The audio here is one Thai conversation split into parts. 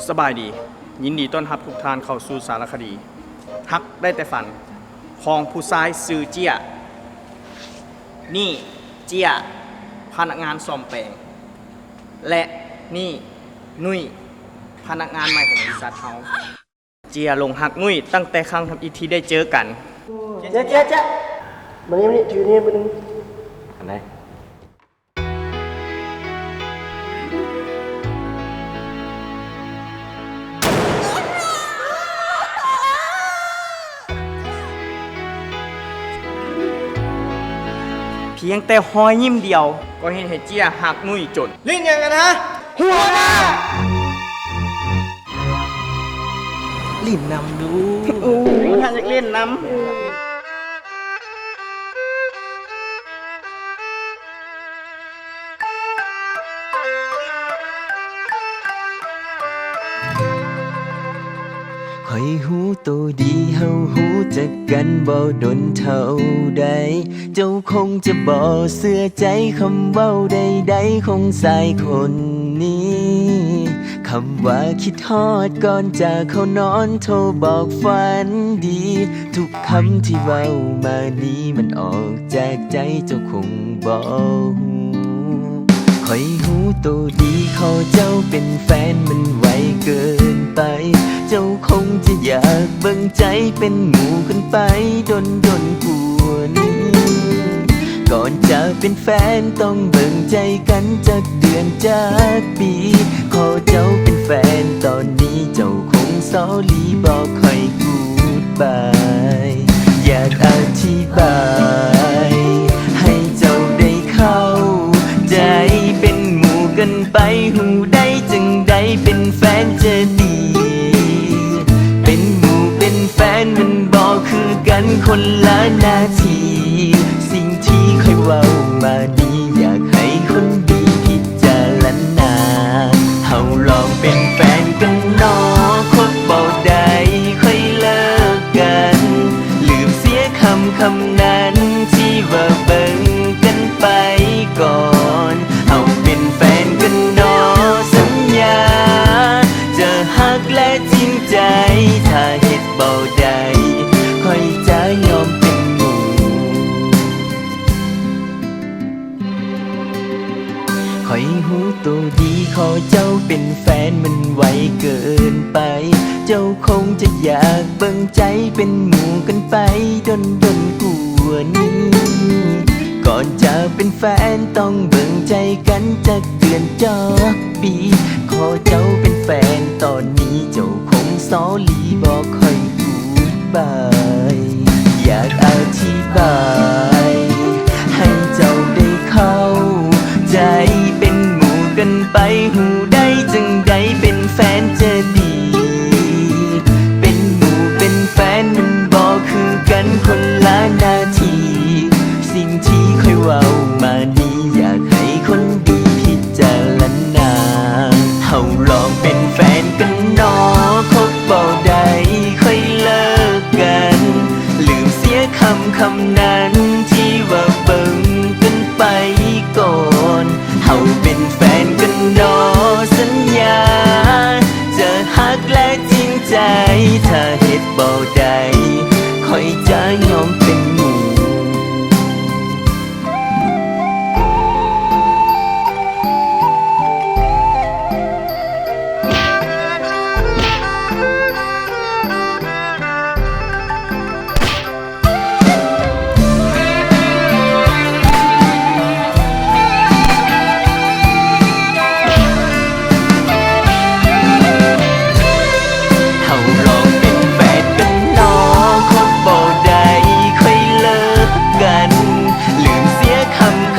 สบายดียินดีต้อนรับทุกท่านเข้าสู่สารคดีฮักได้แต่ฝันของผู้ชายซื้อเจียนี่เจียพนักงานซ่อมแปลงและนี่นุ้ยพนักงานใหม่ของบริษัทเขาเจียลงหักนุ้ยตั้งแต่ครั้งทำอีทีได้เจอกันเจ๊มานี่ถือนี่มานึงอันไหนเพียงแต่หอยยิ้มเดียวก็เห็นให้เจียหักนุ้ยจนลิ้นยังกันฮะหัวหน้าลิ้นนำดูท่านจะเล่นน้ำคอยหูตัวดีเฮาหูจักกันบ่ดนเท่าใดเจ้าคงจะบ่เสื้อใจคำเว้าใดๆของสายคนนี้คำว่าคิดฮอดก่อนจากเขานอนโทรบอกฝันดีทุกคำที่เว้ามานี้มันออกจากใจเจ้าคงบ่ฮู้คอยหูตัวดีขอเจ้าเป็นแฟนมันไวเกินไปเจ้าคงจะอยากเบิ่งใจเป็นหมู่กันไปดนกว่านี้ก่อนจะเป็นแฟนต้องเบิ่งใจกันจากเดือนจากปีขอเจ้าเป็นแฟนตอนนี้เจ้าคงสอลีบอกค่อยกูดบายอยากอธิบายให้เจ้าได้เข้าใจเป็นหมู่กันไปหูได้จึงได้เป็นแฟนจะดีเป็นหมู่เป็นแฟนมันบอกคือกันคนละนาทีสิ่งที่เคยเว้ามาดีอยากให้คนดีพิจารณาเฮาลองเป็นแฟนกันเนาะคบบ่ได้ค่อยเลิกกันลืมเสียคำนั้นที่ว่าเบิ่งกันไปก่อนเฮาเป็นแฟนกันเนาะสัญญาจะฮักและจริงใจถ้าเฮ็ดบ่ได้ค่อยจะยอมเป็นหมู่คอยหูตัวดีขอเจ้าเป็นแฟนมันไวเกินไปเจ้าคงจะอยากเบิ่งใจเป็นหมู่กันไปดนกว่านี้ก่อนจะเป็นแฟนต้องเบิ่งใจกันจากเดือนจอกปีขอเจ้าเป็นแฟนตอนนี้เจ้าคงสอลีบอกค่อยพูดบายอยากอธิบายให้เจ้าได้เข้าใจเป็นหมู่กันไปหูได้จึงได้เป็นแฟนจะดีเป็นหมู่เป็นแฟนมันบอกคือกันคนละนาทีสิ่งที่เคยเว้ามานี้อยากให้คนดีพิจารณาเฮาลองเป็นแฟนกันเนาะคบบ่ได้ค่อยเลิกกันลืมเสียคำนั้นที่ว่าเบิ่งกันไปก่อนเฮาเป็นแฟนกันเนาะสัญญาจะฮักและจริงใจถ้าเฮ็ดบ่ได้ค่อยจะยอมเป็นหมู่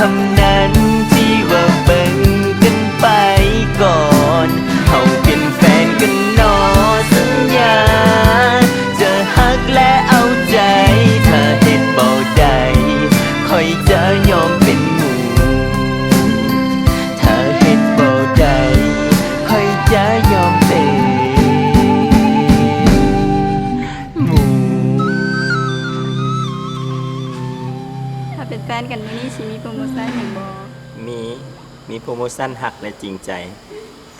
คำนั้นที่ว่าเบิ่งกันไปก่อนเฮาเป็นแฟนกันเนาะสัญญาจะฮักและเอาใจถ้าเฮ็ดบ่ได้ค่อยจะยอมเป็นหมู่ถ้าเฮ็ดบ่ได้ค่อยจะยอมเป็นหมู่ถ้าเป็นแฟนกันมื้อนี้สิมีโปรโมชั่นหยังบ่ มีโปรโมชั่นหักและจริงใจ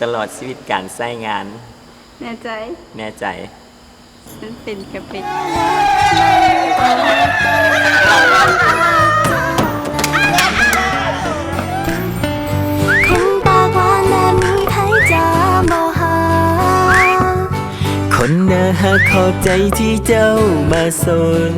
ตลอดชีวิตการใช้งาน แน่ใจ แน่ใจ ฉันเป็นกระเป็ด คนปากหวานแบบนี้ไผจะบ่หา คนน่าหักขอบใจที่เจ้ามาสน